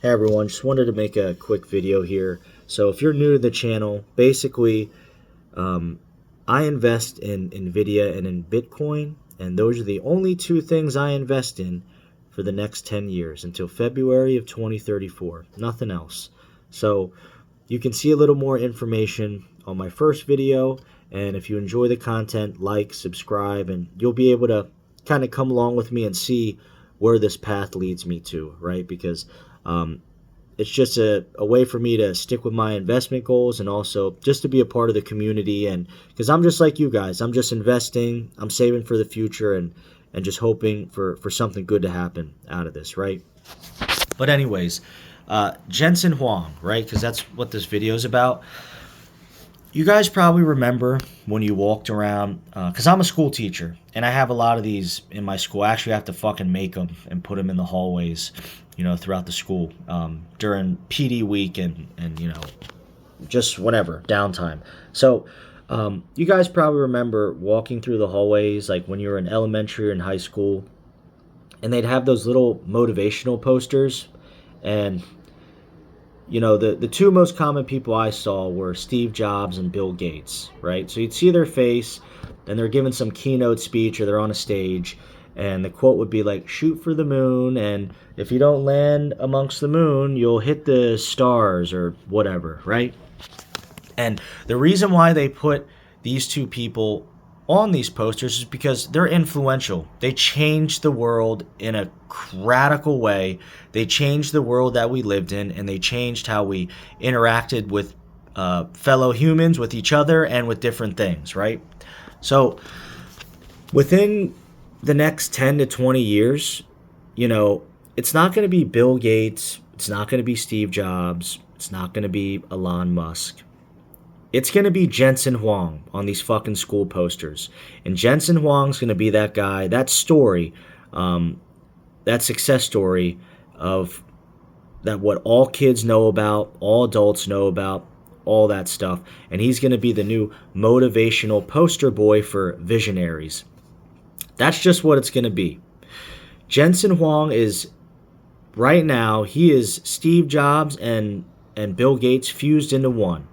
Hey everyone, just wanted to make a quick video here. So if you're new to the channel, basically um, I invest in Nvidia and in Bitcoin, and those are the only two things I invest in for the next 10 years until February of 2034. Nothing else. So you can see a little more information on my first video, and if you enjoy the content, like, subscribe, and you'll be able to kind of come along with me and see where this path leads me to, right? Because um, it's just a way for me to stick with my investment goals and also just to be a part of the community. And because I'm just like you guys, I'm just investing, I'm saving for the future, and just hoping for something good to happen out of this, right? But anyways, Jensen Huang, right? Because that's what this video is about. You guys probably remember when you walked around, because I'm a school teacher, and I have a lot of these in my school. I actually have to fucking make them and put them in the hallways, throughout the school during PD week and just whenever, downtime. So you guys probably remember walking through the hallways, like when you were in elementary or in high school, and they'd have those little motivational posters. And the two most common people I saw were Steve Jobs and Bill Gates, right? So you'd see their face, and they're giving some keynote speech or they're on a stage, and the quote would be like, shoot for the moon, and if you don't land amongst the moon, you'll hit the stars or whatever, right? And the reason why they put these two people on these posters is because they're influential. They changed the world in a radical way. They changed the world that we lived in, and they changed how we interacted with fellow humans, with each other, and with different things, right? So within the next 10 to 20 years, it's not going to be Bill Gates. It's not going to be Steve Jobs. It's not going to be Elon Musk. It's going to be Jensen Huang on these fucking school posters. And Jensen Huang's going to be that guy, that story, that success story of that what all kids know about, all adults know about, all that stuff. And he's going to be the new motivational poster boy for visionaries. That's just what it's going to be. Jensen Huang is, right now, he is Steve Jobs and Bill Gates fused into one.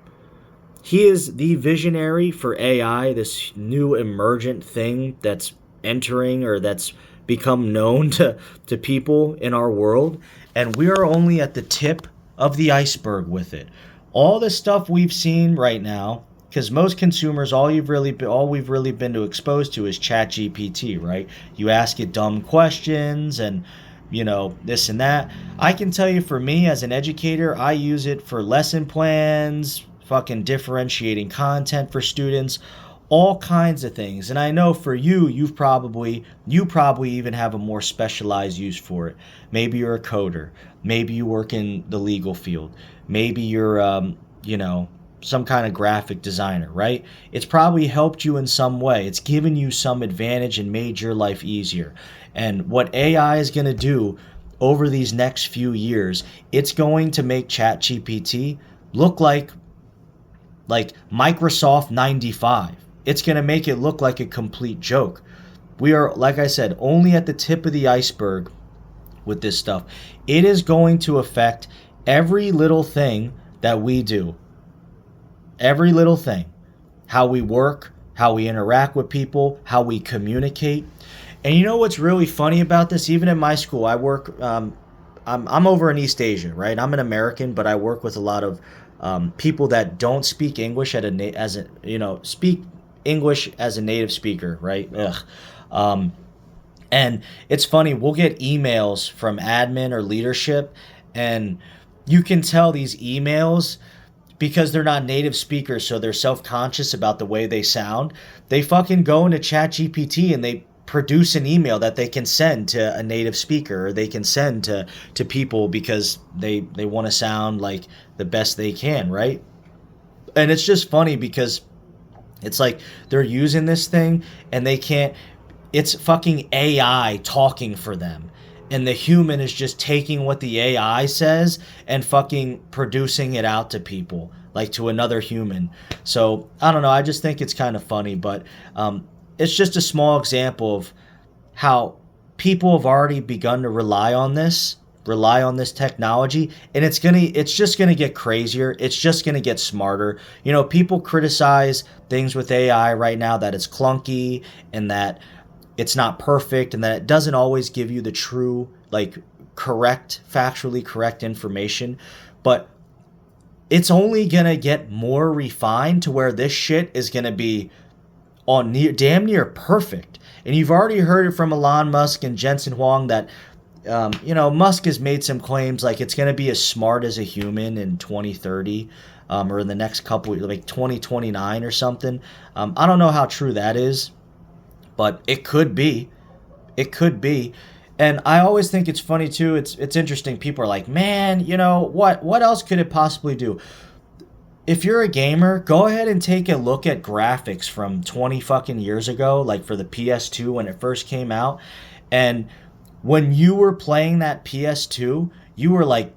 He is the visionary for AI, this new emergent thing that's entering or that's become known to people in our world. And we are only at the tip of the iceberg with it. All the stuff we've seen right now, because most consumers, all we've really been exposed to is ChatGPT, right? You ask it dumb questions and this and that. I can tell you, for me as an educator, I use it for lesson plans, fucking differentiating content for students, all kinds of things. And I know for you probably even have a more specialized use for it. Maybe you're a coder. Maybe you work in the legal field. Maybe you're, some kind of graphic designer, right? It's probably helped you in some way. It's given you some advantage and made your life easier. And what AI is going to do over these next few years, it's going to make ChatGPT look like Microsoft 95. It's going to make it look like a complete joke. We are, like I said, only at the tip of the iceberg with this stuff. It is going to affect every little thing that we do. Every little thing. How we work, how we interact with people, how we communicate. And you know what's really funny about this? Even in my school, I work, I'm over in East Asia, right? I'm an American, but I work with a lot of people that don't speak English speak English as a native speaker, right? And it's funny, we'll get emails from admin or leadership, and you can tell these emails, because they're not native speakers, so they're self-conscious about the way they sound. They fucking go into ChatGPT and they produce an email that they can send to a native speaker, or they can send to people because they want to sound like the best they can, right? And it's just funny because it's like they're using this thing and they can't, it's fucking AI talking for them. And the human is just taking what the AI says and fucking producing it out to people, like to another human. So I don't know. I just think it's kind of funny, but it's just a small example of how people have already begun to rely on this rely on this technology, and it's just gonna get crazier. It's just gonna get smarter. You know, people criticize things with AI right now, that it's clunky and that it's not perfect and that it doesn't always give you the true, like, correct, factually correct information. But it's only gonna get more refined to where this shit is gonna be on damn near perfect. And you've already heard it from Elon Musk and Jensen Huang that you know, Musk has made some claims like it's going to be as smart as a human in 2030, or in the next couple, like 2029 or something. I don't know how true that is, but it could be. It could be. And I always think it's funny too. It's interesting. People are like, man, you know what else could it possibly do? If you're a gamer, go ahead and take a look at graphics from 20 fucking years ago, like for the PS2 when it first came out, and when you were playing that PS2, you were like,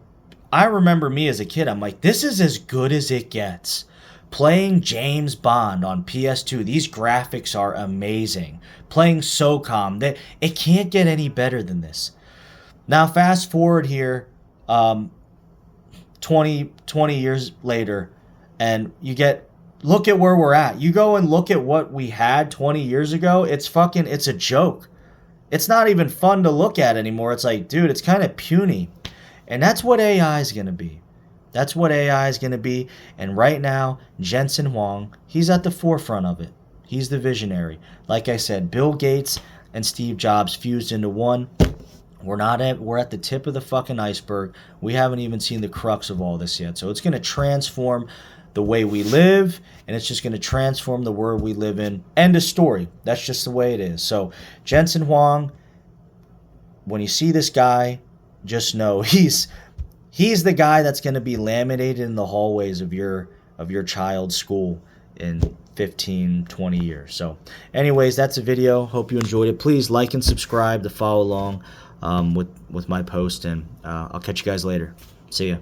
I remember me as a kid, I'm like, this is as good as it gets. Playing James Bond on PS2, these graphics are amazing. Playing SOCOM, it can't get any better than this. Now, fast forward here, 20 years later, and look at where we're at. You go and look at what we had 20 years ago, it's a joke. It's not even fun to look at anymore. It's like, dude, it's kind of puny. And that's what AI is going to be. That's what AI is going to be. And right now, Jensen Huang, he's at the forefront of it. He's the visionary. Like I said, Bill Gates and Steve Jobs fused into one. We're at the tip of the fucking iceberg. We haven't even seen the crux of all this yet. So it's going to transform the way we live, and it's just going to transform the world we live in. End of story. That's just the way it is. So Jensen Huang, when you see this guy, just know he's the guy that's going to be laminated in the hallways of your child's school in 15, 20 years. So anyways, that's a video. Hope you enjoyed it. Please like and subscribe to follow along with my post, and I'll catch you guys later. See ya.